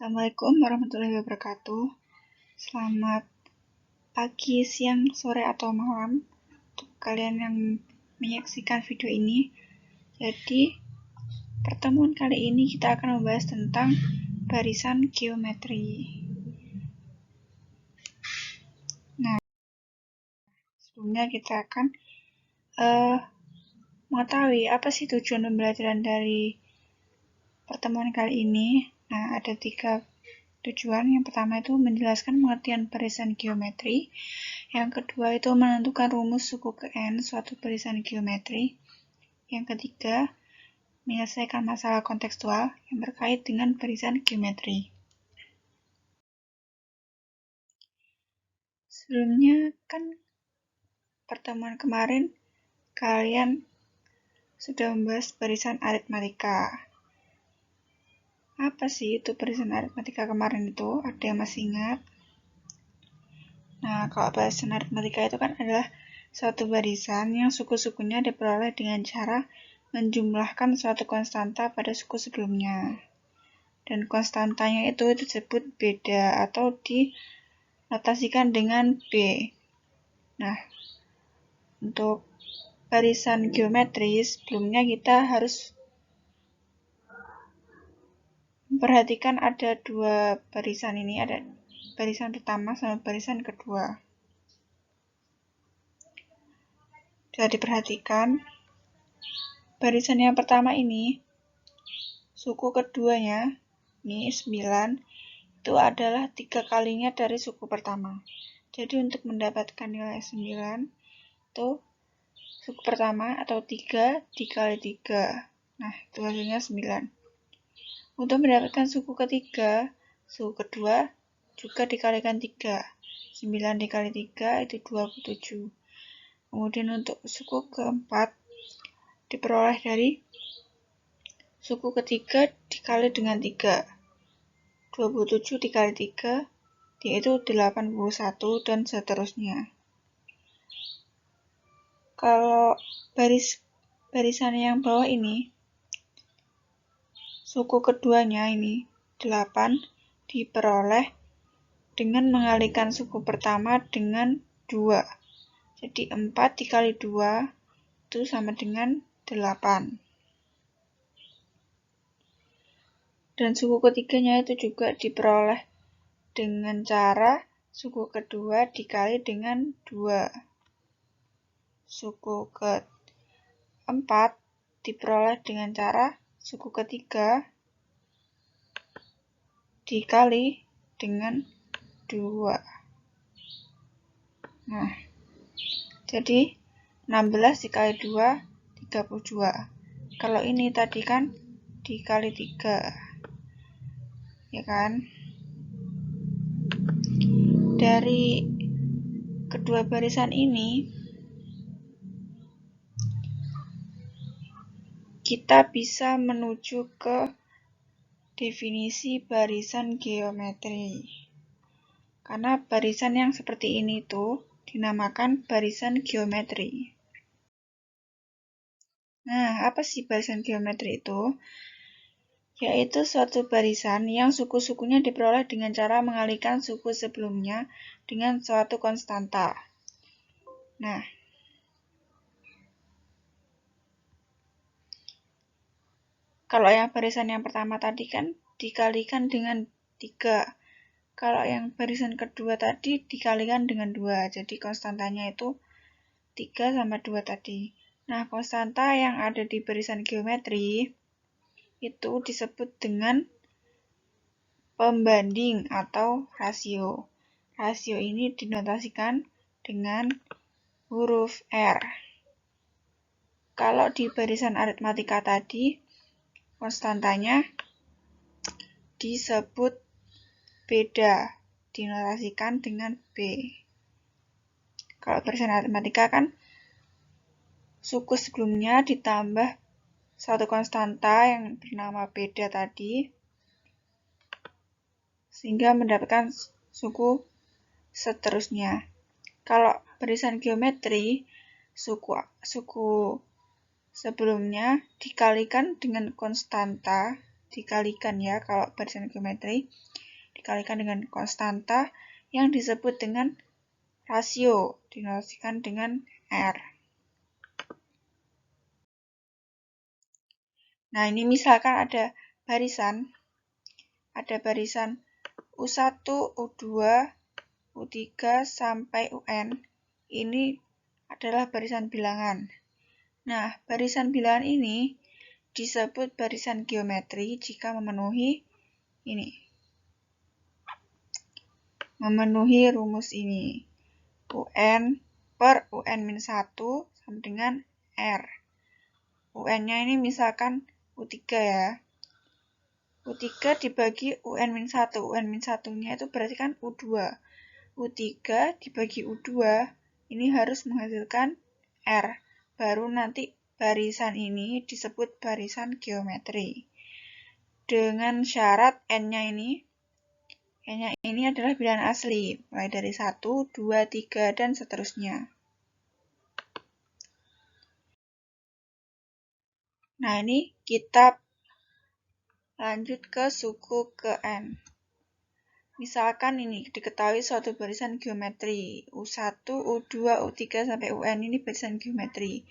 Assalamualaikum warahmatullahi wabarakatuh. Selamat pagi, siang, sore, atau malam untuk kalian yang menyaksikan video ini. Jadi, pertemuan kali ini kita akan membahas tentang barisan geometri. Nah, sebelumnya kita akan mengetahui apa sih tujuan pembelajaran dari pertemuan kali ini. Nah, ada 3 tujuan. Yang pertama itu menjelaskan pengertian barisan geometri. Yang kedua itu menentukan rumus suku ke N suatu barisan geometri. Yang ketiga, menyelesaikan masalah kontekstual yang berkait dengan barisan geometri. Sebelumnya kan pertemuan kemarin kalian sudah membahas barisan aritmatika. Apa sih itu barisan aritmatika kemarin itu? Ada yang masih ingat? Nah, kalau barisan aritmatika itu kan adalah suatu barisan yang suku-sukunya diperoleh dengan cara menjumlahkan suatu konstanta pada suku sebelumnya. Dan konstantanya itu disebut beda atau dinotasikan dengan B. Nah, untuk barisan geometris, sebelumnya kita harus memperhatikan ada 2 barisan ini, ada barisan pertama sama barisan kedua. Sudah diperhatikan, barisan yang pertama ini, suku keduanya, ini 9, itu adalah 3 kalinya dari suku pertama. Jadi untuk mendapatkan nilai 9, itu suku pertama atau 3 dikali 3. Nah, itu hasilnya 9. Untuk mendapatkan suku ketiga, suku kedua juga dikalikan 3. 9 dikali 3 itu 27. Kemudian untuk suku keempat diperoleh dari suku ketiga dikali dengan 3. 27 dikali 3 yaitu 81 dan seterusnya. Kalau barisan yang bawah ini, suku keduanya ini 8 diperoleh dengan mengalikan suku pertama dengan 2. Jadi 4 dikali 2 itu sama dengan 8. Dan suku ketiganya itu juga diperoleh dengan cara suku kedua dikali dengan 2. Suku keempat diperoleh dengan cara suku ketiga dikali dengan 2. Nah, jadi 16 dikali 2, 32. Kalau ini tadi kan dikali 3. Ya kan? Dari kedua barisan ini, kita bisa menuju ke definisi barisan geometri. Karena barisan yang seperti ini tuh dinamakan barisan geometri. Nah, apa sih barisan geometri itu? Yaitu suatu barisan yang suku-sukunya diperoleh dengan cara mengalihkan suku sebelumnya dengan suatu konstanta. Nah, kalau yang barisan yang pertama tadi kan dikalikan dengan 3. Kalau yang barisan kedua tadi dikalikan dengan 2. Jadi konstantanya itu 3 sama 2 tadi. Nah, konstanta yang ada di barisan geometri itu disebut dengan pembanding atau rasio. Rasio ini dinotasikan dengan huruf R. Kalau di barisan aritmatika tadi, konstantanya disebut beda, dinotasikan dengan B. Kalau barisan aritmatika kan suku sebelumnya ditambah suatu konstanta yang bernama beda tadi, sehingga mendapatkan suku seterusnya. Kalau barisan geometri, suku sebelumnya dikalikan dengan konstanta dikalikan ya, kalau barisan geometri dikalikan dengan konstanta yang disebut dengan rasio, dinotasikan dengan R. Nah, ini misalkan ada barisan U1, U2, U3 sampai UN. Ini adalah barisan bilangan. Nah, barisan bilangan ini disebut barisan geometri jika memenuhi rumus ini. UN per UN-1 sama dengan R. UN-nya ini misalkan U3 ya. U3 dibagi UN-1. UN-1-nya itu berarti kan U2. U3 dibagi U2 ini harus menghasilkan R. Baru nanti barisan ini disebut barisan geometri. Dengan syarat N-nya ini adalah bilangan asli, mulai dari 1, 2, 3, dan seterusnya. Nah, ini kita lanjut ke suku ke N. Misalkan ini diketahui suatu barisan geometri U1, U2, U3 sampai UN ini barisan geometri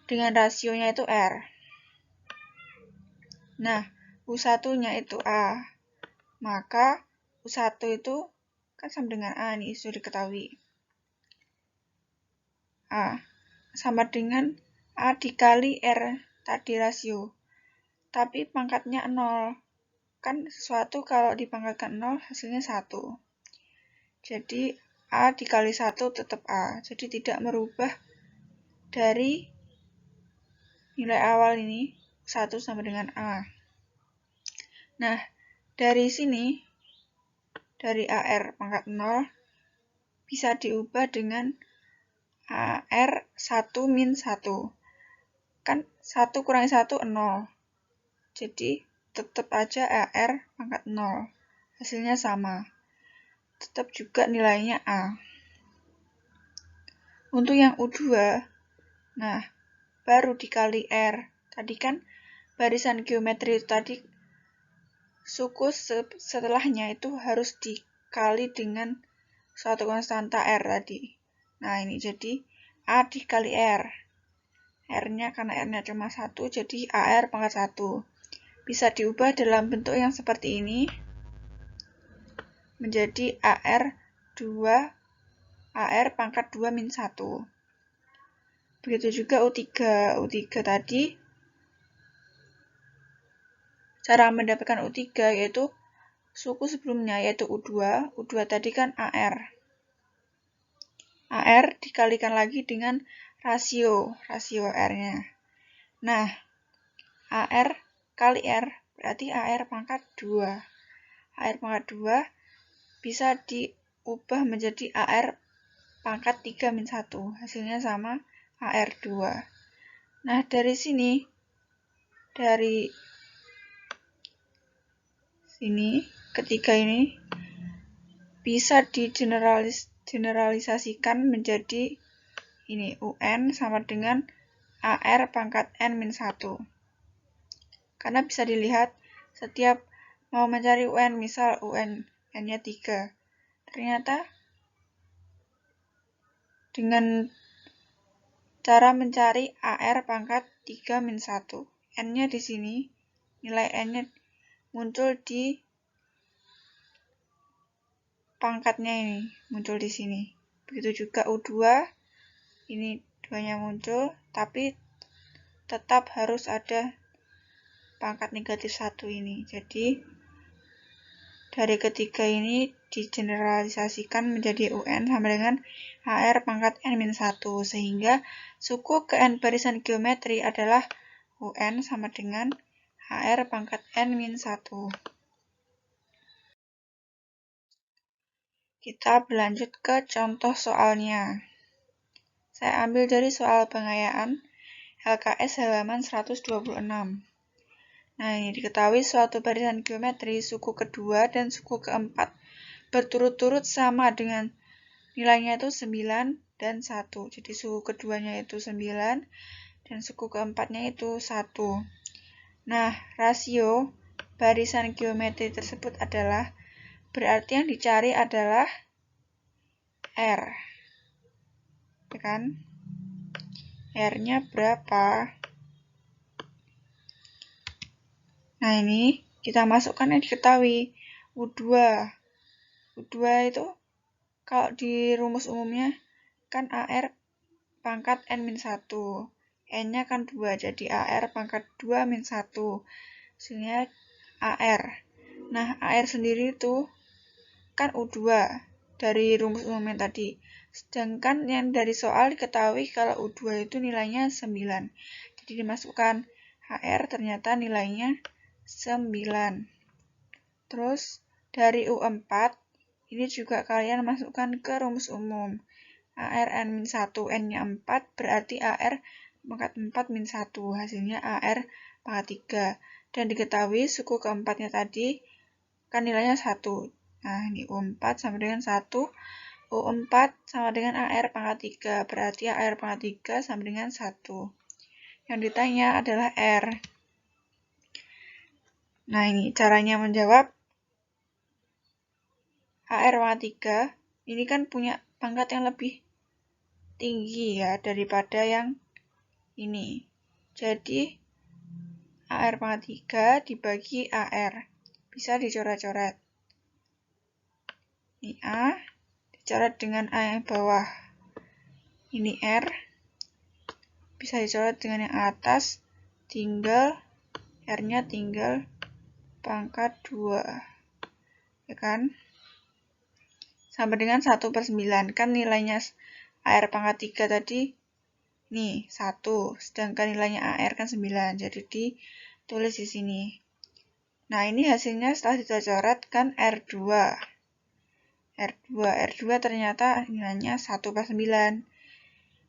dengan rasionya itu R. Nah, U1-nya itu A. Maka U1 itu kan sama dengan A nih, sudah diketahui. A sama dengan A dikali R tadi rasio. Tapi pangkatnya 0. Kan sesuatu kalau dipangkatkan 0 hasilnya 1. Jadi A dikali 1 tetap A. Jadi tidak merubah dari nilai awal ini 1 sama dengan A. Nah, dari sini, dari AR pangkat 0 bisa diubah dengan AR 1 min 1. Kan 1 kurangi 1, 0. Jadi tetap aja AR pangkat 0. Hasilnya sama. Tetap juga nilainya A. Untuk yang U2, nah, baru dikali R. Tadi kan barisan geometri itu tadi, suku setelahnya itu harus dikali dengan suatu konstanta R tadi. Nah, ini jadi A dikali R. R-nya karena R-nya cuma 1, jadi AR pangkat 1. Bisa diubah dalam bentuk yang seperti ini menjadi AR 2, AR pangkat 2 min 1. Begitu juga U3. U3 tadi, cara mendapatkan U3 yaitu suku sebelumnya, yaitu U2. U2 tadi kan AR. AR dikalikan lagi dengan rasio R-nya. Nah, AR kali R berarti AR pangkat 2. AR pangkat 2 bisa diubah menjadi AR pangkat 3 min 1. Hasilnya sama AR 2. Nah, dari sini, ketiga ini bisa digeneralisasikan menjadi ini UN sama dengan AR pangkat N min 1. Karena bisa dilihat setiap mau mencari UN, misal UN N-nya 3. Ternyata dengan cara mencari AR pangkat 3 min 1. N-nya di sini, nilai N-nya muncul di pangkatnya ini, muncul di sini. Begitu juga U2, ini 2-nya muncul, tapi tetap harus ada pangkat negatif 1 ini. Jadi, dari ketiga ini digeneralisasikan menjadi UN sama dengan AR pangkat N min 1. Sehingga suku ke N barisan geometri adalah UN sama dengan AR pangkat N min 1. Kita berlanjut ke contoh soalnya. Saya ambil dari soal pengayaan LKS halaman 126. Nah, ini diketahui suatu barisan geometri suku kedua dan suku keempat berturut-turut sama dengan nilainya itu 9 dan 1. Jadi suku keduanya itu 9 dan suku keempatnya itu 1. Nah, rasio barisan geometri tersebut adalah, berarti yang dicari adalah R. Ya kan? R-nya berapa? Nah, ini kita masukkan yang diketahui. U2. U2 itu kalau di rumus umumnya kan AR pangkat N-1. N-nya kan 2, jadi AR pangkat 2 min 1. Hasilnya AR. Nah, AR sendiri itu kan U2 dari rumus umum yang tadi. Sedangkan yang dari soal diketahui kalau U2 itu nilainya 9. Jadi dimasukkan HR ternyata nilainya 9. Terus dari U4 ini juga kalian masukkan ke rumus umum. AR N-1, N-nya 4, berarti AR pangkat 4 min 1. Hasilnya AR pangkat 3. Dan diketahui suku keempatnya tadi kan nilainya 1. Nah, ini U4 sama dengan 1. U4 sama dengan AR pangkat 3. Berarti AR pangkat 3 sama dengan 1. Yang ditanya adalah R. Nah, ini caranya menjawab. AR pangkat 3 ini kan punya pangkat yang lebih tinggi ya daripada yang ini. Jadi AR pangkat 3 dibagi AR. Bisa dicoret-coret. Ini A dicoret dengan A yang bawah. Ini R bisa dicoret dengan yang atas. Tinggal R-nya tinggal pangkat 2. Ya kan? Sama dengan 1/9. Kan nilainya AR pangkat 3 tadi nih 1, sedangkan nilainya AR kan 9, jadi ditulis di sini. Nah, ini hasilnya setelah kita coret kan R2. R2 ternyata nilainya 1/9.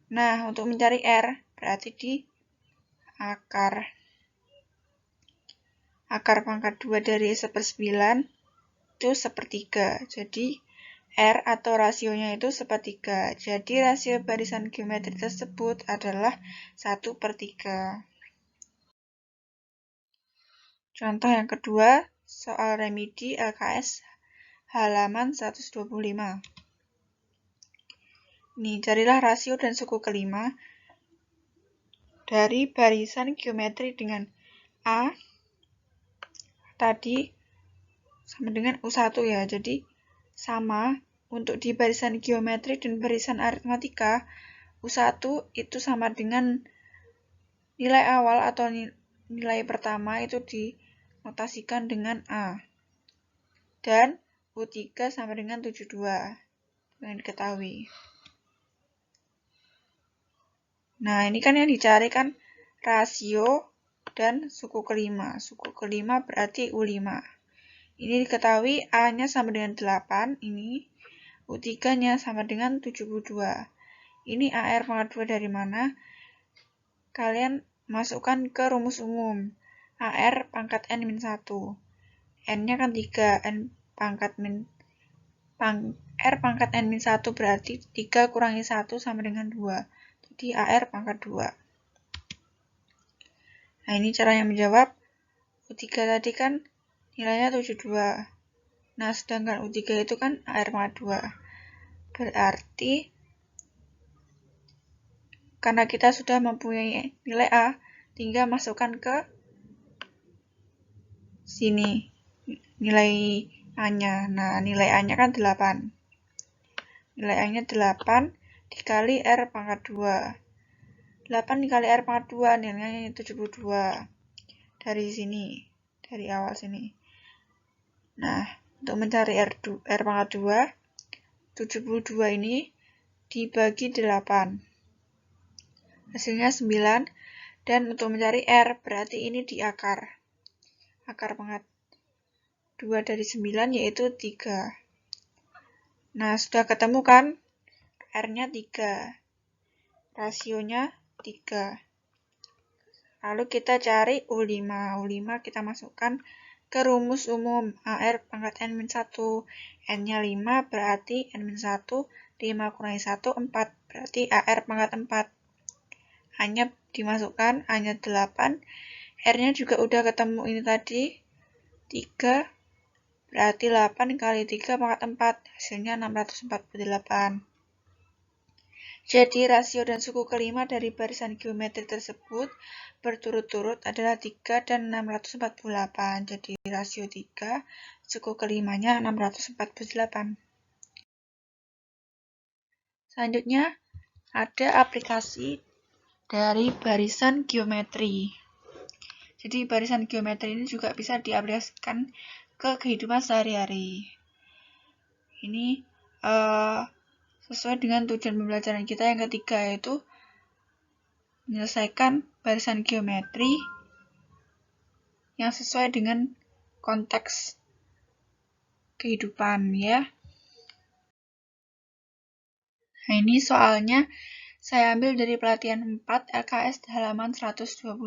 Nah, untuk mencari R, berarti di akar. Akar pangkat 2 dari 1/9 itu 1/3. Jadi, R atau rasionya itu 1/3. Jadi rasio barisan geometri tersebut adalah 1/3. Contoh yang kedua, soal remedi LKS halaman 125. Nih, carilah rasio dan suku kelima dari barisan geometri dengan A tadi sama dengan U1 ya. Jadi sama untuk di barisan geometri dan barisan aritmatika, U1 itu sama dengan nilai awal atau nilai pertama itu dinotasikan dengan A. Dan U3 sama dengan 72 yang diketahui. Nah, ini kan yang dicari kan rasio dan suku kelima. Suku kelima berarti U5. Ini diketahui A-nya sama dengan 8, ini U3-nya sama dengan 72. Ini AR pangkat 2 dari mana? Kalian masukkan ke rumus umum. AR pangkat N-1. N-nya kan 3, R pangkat N-1 berarti 3 kurangi 1 sama dengan 2. Jadi AR pangkat 2. Nah, ini caranya menjawab. U3 tadi kan nilainya 72. Nah, sedangkan U3 itu kan AR pangkat 2. Berarti karena kita sudah mempunyai nilai A, tinggal masukkan ke sini nilai A-nya. Nah, nilai A-nya kan 8. Nilai A-nya 8 dikali R pangkat 2. 8 dikali R pangkat 2, nilainya 72. Dari sini, dari awal sini. Nah, untuk mencari R pangkat 2, 72 ini dibagi 8. Hasilnya 9. Dan untuk mencari R, berarti ini di akar. Akar pangkat 2 dari 9 yaitu 3. Nah, sudah ketemu kan? R-nya 3. Rasionya 3. Lalu kita cari U5. U5 kita masukkan ke rumus umum. AR pangkat N-1. N-nya 5 berarti N-1. 5 kurangi 1, 4. Berarti AR pangkat 4. A-nya dimasukkan, A-nya 8. R-nya juga udah ketemu ini tadi. 3 berarti 8 kali 3 pangkat 4, hasilnya 648. Jadi rasio dan suku kelima dari barisan geometri tersebut berturut-turut adalah 3 dan 648. Jadi rasio 3, suku kelimanya 648. Selanjutnya ada aplikasi dari barisan geometri. Jadi barisan geometri ini juga bisa diaplikasikan ke kehidupan sehari-hari. Ini sesuai dengan tujuan pembelajaran kita yang ketiga, yaitu menyelesaikan barisan geometri yang sesuai dengan konteks kehidupan ya. Nah, ini soalnya saya ambil dari pelatihan 4 LKS halaman 122.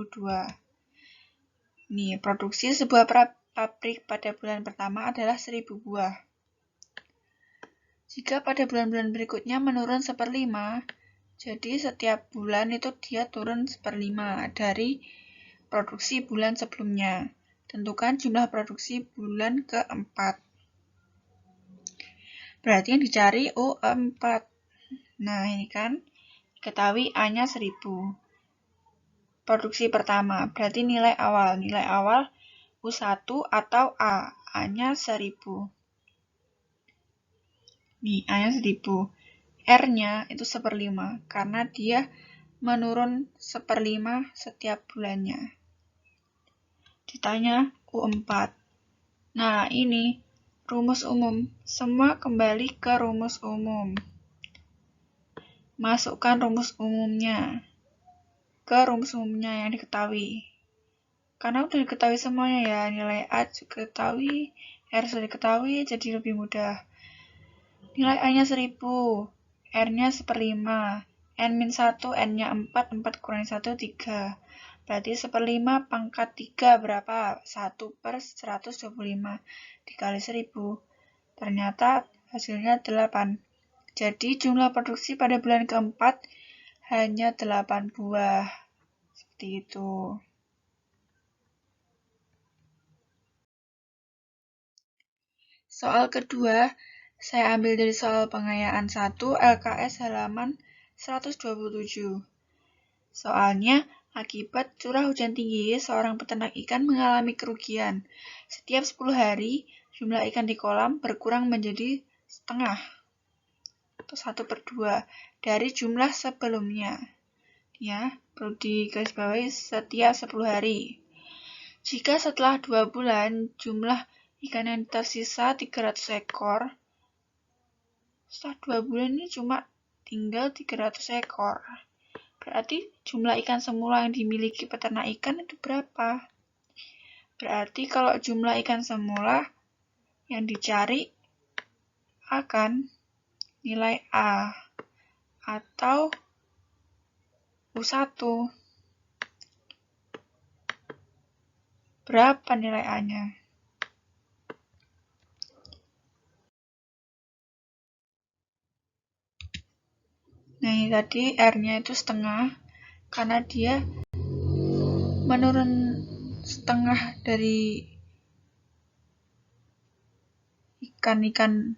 Nih, produksi sebuah pabrik pada bulan pertama adalah 1000 buah. Jika pada bulan-bulan berikutnya menurun 1/5, jadi setiap bulan itu dia turun 1/5 dari produksi bulan sebelumnya. Tentukan jumlah produksi bulan keempat. Berarti yang dicari U4. Nah, ini kan diketahui A-nya 1000. Produksi pertama, berarti nilai awal. Nilai awal U1 atau A. A-nya 1000. Nih, A-nya 1000. R-nya itu 1/5, karena dia menurun 1/5 setiap bulannya. Ditanya U4. Nah, ini rumus umum. Semua kembali ke rumus umum. Masukkan rumus umumnya ke rumus umumnya yang diketahui. Karena udah diketahui semuanya ya, nilai A juga diketahui, R sudah diketahui, jadi lebih mudah. Nilai A-nya 1000, R-nya 1/5, N-1, N-nya 4, 4 kurangi 1, 3. Berarti 1/5 pangkat 3 berapa? 1/125 dikali 1000. Ternyata hasilnya 8. Jadi jumlah produksi pada bulan keempat hanya 8 buah. Seperti itu. Soal kedua, saya ambil dari soal pengayaan 1 LKS halaman 127. Soalnya, akibat curah hujan tinggi, seorang peternak ikan mengalami kerugian. Setiap 10 hari, jumlah ikan di kolam berkurang menjadi setengah atau 1/2 dari jumlah sebelumnya. Ya, perlu digarisbawahi setiap 10 hari. Jika setelah 2 bulan, jumlah ikan yang tersisa 300 ekor, setelah 2 bulan ini cuma tinggal 300 ekor. Berarti jumlah ikan semula yang dimiliki peternak ikan itu berapa? Berarti kalau jumlah ikan semula yang dicari akan nilai A atau U1. Berapa nilai A-nya? Nah, ini tadi R-nya itu setengah, karena dia menurun setengah dari ikan-ikan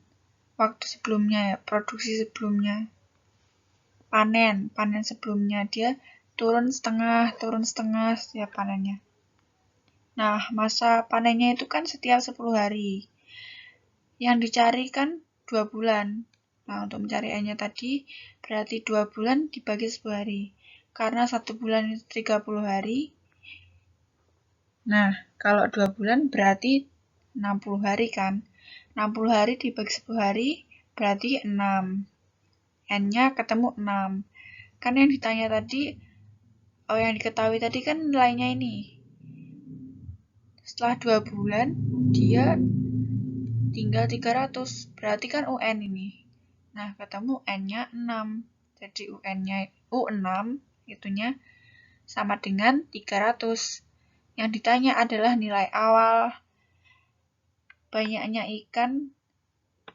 waktu sebelumnya ya, produksi sebelumnya. Panen sebelumnya dia turun setengah setiap panennya. Nah, masa panennya itu kan setiap 10 hari. Yang dicari kan 2 bulan. Nah, untuk mencari N-nya tadi, berarti 2 bulan dibagi 10 hari. Karena 1 bulan itu 30 hari. Nah, kalau 2 bulan berarti 60 hari kan. 60 hari dibagi 10 hari, berarti 6. N-nya ketemu 6. Kan yang ditanya tadi, yang diketahui tadi kan nilainya ini. Setelah 2 bulan, dia tinggal 300. Berarti kan UN ini. Nah, ketemu N-nya 6. Jadi UN-nya U6 itunya sama dengan 300. Yang ditanya adalah nilai awal banyaknya ikan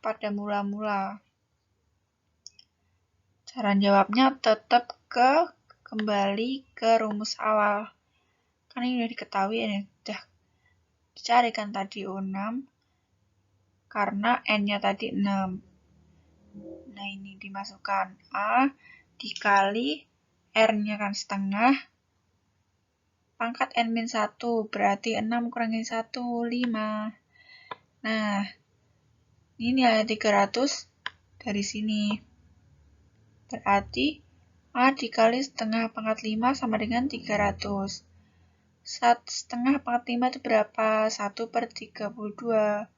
pada mula-mula. Cara jawabnya tetap kembali ke rumus awal. Kan ini udah diketahui, ini udah Dicarikan tadi U6 karena N-nya tadi 6. Nah, ini dimasukkan A dikali R-nya kan setengah, pangkat N-1, berarti 6 kurangi 1, 5. Nah, ini nilai 300 dari sini. Berarti A dikali setengah pangkat 5 sama dengan 300. Setengah pangkat 5 itu berapa? 1/32.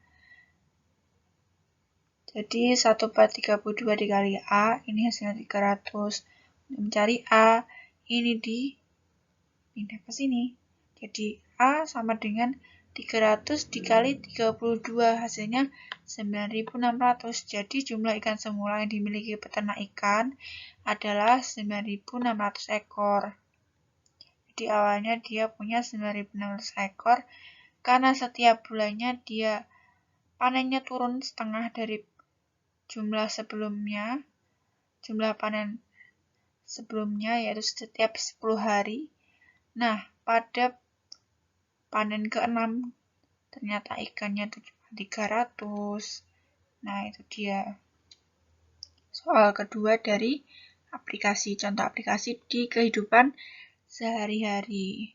Jadi 1/32 dikali A, ini hasilnya 300. Untuk mencari A, ini dipindah ke sini. Jadi A sama dengan 300 dikali 32, hasilnya 9.600. Jadi jumlah ikan semula yang dimiliki peternak ikan adalah 9.600 ekor. Jadi awalnya dia punya 9.600 ekor, karena setiap bulannya dia panennya turun setengah dari jumlah sebelumnya, jumlah panen sebelumnya yaitu setiap 10 hari. Nah, pada panen ke-6 ternyata ikannya itu cuma 300. Nah, itu dia soal kedua dari aplikasi, contoh aplikasi di kehidupan sehari-hari.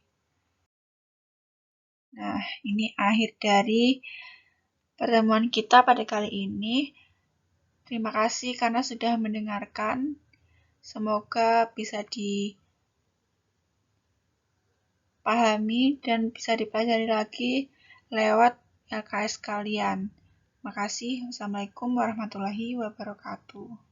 Nah, ini akhir dari pertemuan kita pada kali ini. Terima kasih karena sudah mendengarkan. Semoga bisa dipahami dan bisa dipelajari lagi lewat LKS kalian. Terima kasih. Wassalamualaikum warahmatullahi wabarakatuh.